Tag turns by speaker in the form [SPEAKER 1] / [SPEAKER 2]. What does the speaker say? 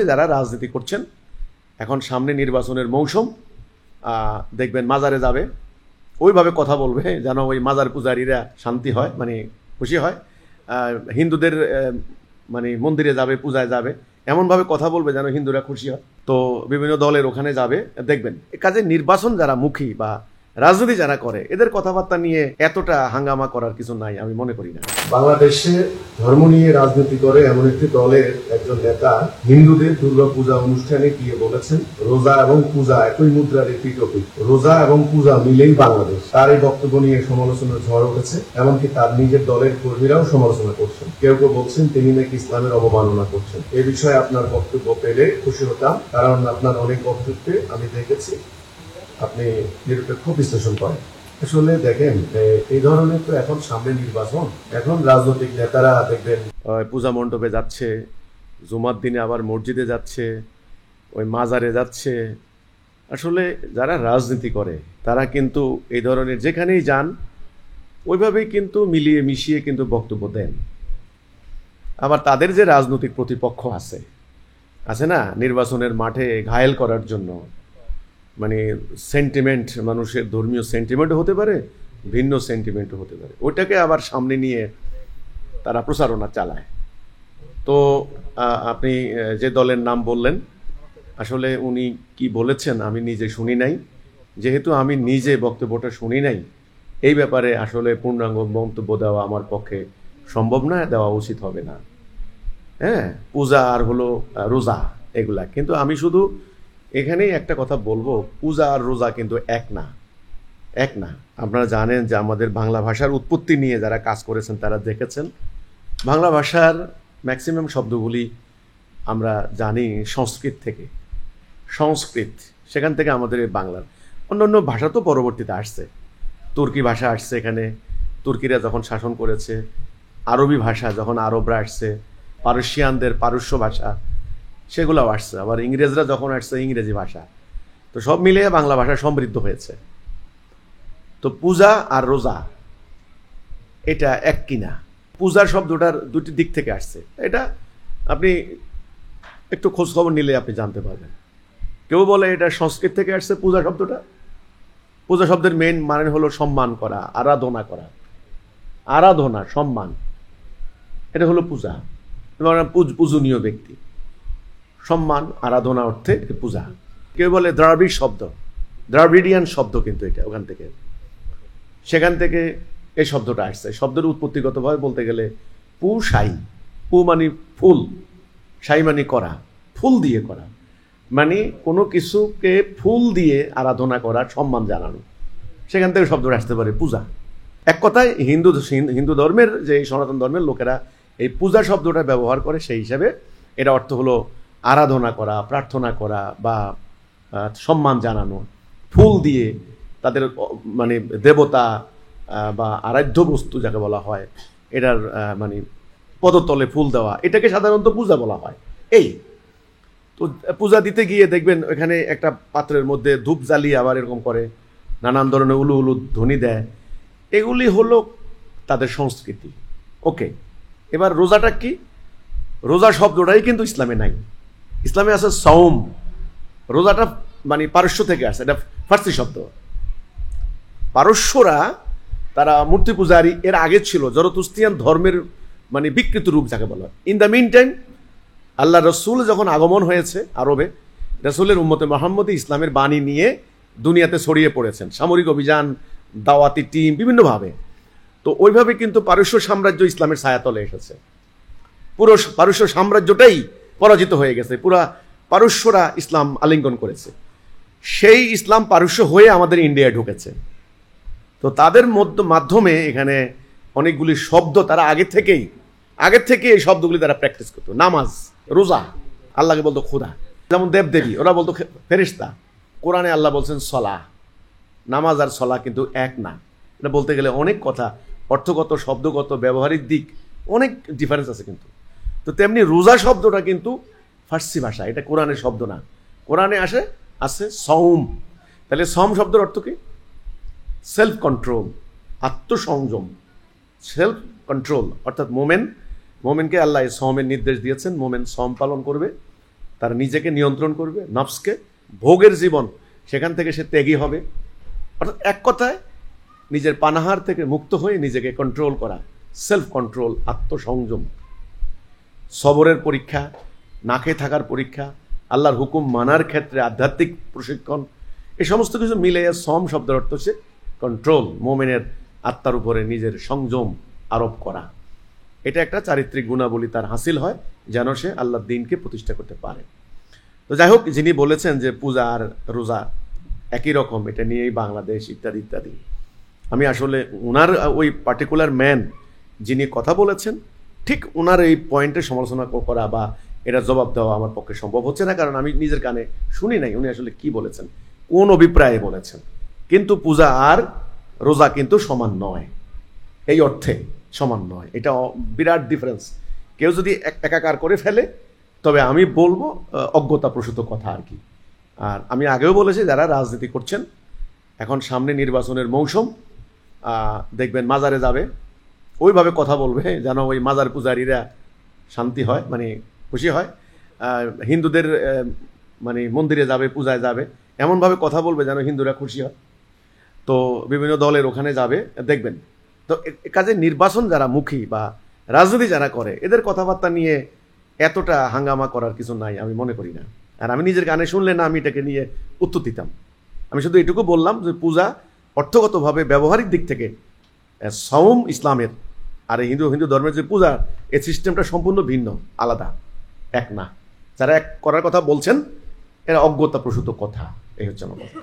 [SPEAKER 1] যারা রাজনীতি করছেন, এখন সামনে নির্বাচনের মৌসুম, দেখবেন মাজারে যাবে, ওইভাবে কথা বলবে যেন ওই মাজার পূজারীরা শান্তি হয়, মানে খুশি হয়। হিন্দুদের মানে মন্দিরে যাবে, পূজায় যাবে, এমনভাবে কথা বলবে যেন হিন্দুরা খুশি হয়। তো বিভিন্ন দলের ওখানে যাবে, দেখবেন কাজে নির্বাচন যারা মুখী বা রাজনীতি যারা করে, এদের কথাবার্তা নিয়ে এতটা হাঙ্গামা করার কিছু নাই, আমি মনে করি না।
[SPEAKER 2] বাংলাদেশে ধর্ম নিয়ে রাজনীতি করে এমন একটি দলের একজন নেতা হিন্দুদের দুর্গা পূজা অনুষ্ঠানে গিয়ে বলেছেন, রোজা এবং পূজা একই মুদ্রার একটি টপিক, রোজা এবং পূজা মিলেই বাংলাদেশ। তার এই বক্তব্য নিয়ে সমালোচনার ঝড় উঠেছে, এমনকি তার নিজের দলের কর্মীরাও সমালোচনা করছেন। কেউ কেউ বলছেন তিনি নাকি ইসলামের অবমাননা করছেন। এ বিষয়ে আপনার বক্তব্য পেলে খুশি হতাম, কারণ আপনার অনেক বক্তব্যে আমি দেখেছি আপনি নিরপেক্ষ বিশ্লেষণ করেন। আসলে দেখেন, এই ধরনের তো এখন সামনে নির্বাচন, এখন রাজনৈতিক নেতারা দেখবেন
[SPEAKER 1] পূজা মণ্ডপে যাচ্ছে, জুমার দিনে আবার মসজিদে যাচ্ছে, ওই মাজারে যাচ্ছে। আসলে যারা রাজনীতি করে তারা কিন্তু এই ধরনের যেখানেই যান ওইভাবেই কিন্তু মিলিয়ে মিশিয়ে কিন্তু বক্তব্য দেন। আবার তাদের যে রাজনৈতিক প্রতিপক্ষ আছে না, নির্বাচনের মাঠে ঘায়েল করার জন্য, মানে সেন্টিমেন্ট, মানুষের ধর্মীয় সেন্টিমেন্টও হতে পারে, ভিন্ন সেন্টিমেন্টও হতে পারে, ওইটাকে আবার সামনে নিয়ে তারা প্রচারণা চালায়। তো আপনি যে দলের নাম বললেন, আসলে উনি কি বলেছেন আমি নিজে শুনি নাই, যেহেতু আমি নিজে বক্তব্যটা শুনি নাই, এই ব্যাপারে আসলে পূর্ণাঙ্গ মন্তব্য দেওয়া আমার পক্ষে সম্ভব না, দেওয়া উচিত হবে না। হ্যাঁ, পূজা আর হলো রোজা এগুলা, কিন্তু আমি শুধু এখানেই একটা কথা বলবো, পূজা আর রোজা কিন্তু এক না। আপনারা জানেন যে আমাদের বাংলা ভাষার উৎপত্তি নিয়ে যারা কাজ করেছেন তারা দেখেছেন, বাংলা ভাষার ম্যাক্সিমাম শব্দগুলি আমরা জানি সংস্কৃত থেকে, সেখান থেকে আমাদের এই বাংলার অন্যান্য ভাষা তো পরবর্তীতে আসছে, তুর্কি ভাষা আসছে এখানে, তুর্কিরা যখন শাসন করেছে, আরবি ভাষা যখন আরবরা আসছে, পারস্যিয়ানদের পারস্য ভাষা সেগুলোও আসছে, আবার ইংরেজরা যখন আসছে ইংরেজি ভাষা, তো সব মিলিয়ে বাংলা ভাষা সমৃদ্ধ হয়েছে। তো পূজা আর রোজা এটা এক কিনা, পূজার শব্দটার দুটি দিক থেকে আসছে, এটা আপনি একটু খোঁজ খবর নিলে আপনি জানতে পারবেন। কেউ বলে এটা সংস্কৃত থেকে আসছে পূজা শব্দটা। পূজা শব্দের মেইন মানে হলো সম্মান করা, আরাধনা করা, আরাধনা, সম্মান, এটা হলো পূজা, পূজনীয় ব্যক্তি, সম্মান, আরাধনা অর্থে পূজা। কেউ বলে দ্রাবিড় শব্দ, দ্রাবিডিয়ান শব্দ, কিন্তু এটা ওখান থেকে, সেখান থেকে এই শব্দটা আসছে। শব্দের উৎপত্তিগতভাবে বলতে গেলে পু সাই, পু মানে ফুল, সাই মানে করা, ফুল দিয়ে করা, মানে কোনো কিছুকে ফুল দিয়ে আরাধনা করা, সম্মান জানানো, সেখান থেকে শব্দটা আসতে পারে পূজা। এক কথায় হিন্দু ধর্মের যে সনাতন ধর্মের লোকেরা এই পূজা শব্দটা ব্যবহার করে, সেই হিসাবে এটা অর্থ হলো আরাধনা করা, প্রার্থনা করা বা সম্মান জানানো, ফুল দিয়ে তাদের মানে দেবতা বা আরাধ্য বস্তু যাকে বলা হয়, এটার মানে পদতলে ফুল দেওয়া, এটাকে সাধারণত পূজা বলা হয়। এই তো পূজা দিতে গিয়ে দেখবেন এখানে একটা পাত্রের মধ্যে ধূপ জ্বালিয়ে আবার এরকম করে, নানান ধরনের উলু উলু ধ্বনি দেয়, এগুলি হলো তাদের সংস্কৃতি। ওকে, এবার রোজাটা কি? রোজা শব্দটাই কিন্তু ইসলামে নাই। ইসলামে আছে সওম, রোজাটা মানে পারস্য থেকে আসে, এটা ফার্সি শব্দ। পারস্যরা তারা মূর্তি পূজারী, এর আগে ছিল জরতুস্ত্রিয়ান ধর্মের মানে বিকৃত রূপ যাকে বলা হয়। ইন দ্য মিন টাইম আল্লাহ রসুল যখন আগমন হয়েছে আরবে, রসুলের উম্মতে মুহাম্মদী ইসলামের বাণী নিয়ে দুনিয়াতে ছড়িয়ে পড়েছেন, সামরিক অভিযান, দাওয়াতি টিম, বিভিন্নভাবে। তো ওইভাবে কিন্তু পারস্য সাম্রাজ্য ইসলামের ছায়াতলে এসেছে, পুরো পারস্য সাম্রাজ্যটাই পরাজিত হয়ে গেছে, পুরা পারস্যরা ইসলাম আলিঙ্গন করেছে, সেই ইসলাম পারস্য হয়ে আমাদের ইন্ডিয়ায় ঢুকেছে। তো তাদের মাধ্যমে এখানে অনেকগুলি শব্দ তারা আগে থেকে এই শব্দগুলি তারা প্র্যাকটিস করতো। নামাজ, রোজা, আল্লাহকে বলতো খোদা, যেমন দেবদেবী, ওরা বলতো ফেরেশতা। কোরআনে আল্লাহ বলছেন সলা, নামাজ আর সলা কিন্তু এক না। এটা বলতে গেলে অনেক কথা, অর্থগত, শব্দগত, ব্যবহারিক দিক অনেক ডিফারেন্স আছে কিন্তু। তো তেমনি রোজা শব্দটা কিন্তু ফার্সি ভাষা, এটা কোরআনের শব্দ না। কোরআনে আছে সওম। তাহলে সম শব্দের অর্থ কি? সেলফ কন্ট্রোল, আত্মসংযম, সেলফ কন্ট্রোল, অর্থাৎ মোমেনকে আল্লাহ সওমের নির্দেশ দিয়েছেন। মোমেন সম পালন করবে, তারা নিজেকে নিয়ন্ত্রণ করবে, নফসকে, ভোগের জীবন, সেখান থেকে সে ত্যাগী হবে। অর্থাৎ এক কথায় নিজের পানাহার থেকে মুক্ত হয়ে নিজেকে কন্ট্রোল করা, সেলফ কন্ট্রোল, আত্মসংযম, সবরের পরীক্ষা, না খেয়ে থাকার পরীক্ষা, আল্লাহর হুকুম মানার ক্ষেত্রে আধ্যাত্মিক প্রশিক্ষণ, এই সমস্ত কিছু মিলে সম শব্দের অর্থ হচ্ছে কন্ট্রোল, মোমেনের আত্মার উপরে নিজের সংযম আরোপ করা। এটা একটা চারিত্রিক গুণাবলী তার হাসিল হয় যেন সে আল্লাহর দ্বীনকে প্রতিষ্ঠা করতে পারে। তো যাই হোক, যিনি বলেছেন যে পূজা আর রোজা একই রকম, এটা নিয়েই বাংলাদেশ ইত্যাদি ইত্যাদি, আমি আসলে ওনার ওই পার্টিকুলার ম্যান যিনি কথা বলেছেন, ঠিক ওনার এই পয়েন্টে সমালোচনা করা বা এটা জবাব দেওয়া আমার পক্ষে সম্ভব হচ্ছে না, কারণ আমি নিজের কানে শুনি নাই উনি আসলে কি বলেছেন, কোন অভিপ্রায়ে বলেছেন। কিন্তু পূজা আর রোজা কিন্তু সমান নয়, এই অর্থে সমান নয়, এটা বিরাট ডিফারেন্স। কেউ যদি একাকার করে ফেলে তবে আমি বলবো অজ্ঞতাপ্রসূত কথা আর কি। আর আমি আগেও বলেছি, যারা রাজনীতি করছেন, এখন সামনে নির্বাচনের মৌসুম, দেখবেন মাজারে যাবে, ওইভাবে কথা বলবে যেন ওই মাজার পূজারীরা শান্তি হয়, মানে খুশি হয়। হিন্দুদের মানে মন্দিরে যাবে, পূজায় যাবে, এমনভাবে কথা বলবে যেন হিন্দুরা খুশি হয়। তো বিভিন্ন দলের ওখানে যাবে, দেখবেন। তো কাজে নির্বাচন যারা মুখী বা রাজনীতি যারা করে, এদের কথাবার্তা নিয়ে এতটা হাঙ্গামা করার কিছু নাই আমি মনে করি না। আর আমি নিজের গানে শুনলে না আমি এটাকে নিয়ে উত্তর দিতাম। আমি শুধু এটুকু বললাম যে পূজা অর্থগতভাবে ব্যবহারিক দিক থেকে সওম ইসলামের আর হিন্দু ধর্মের যে পূজা, এই সিস্টেমটা সম্পূর্ণ ভিন্ন, আলাদা, এক না। যারা এক করার কথা বলছেন এরা অজ্ঞতাপ্রসূত কথা, এই হচ্ছে আমার কথা।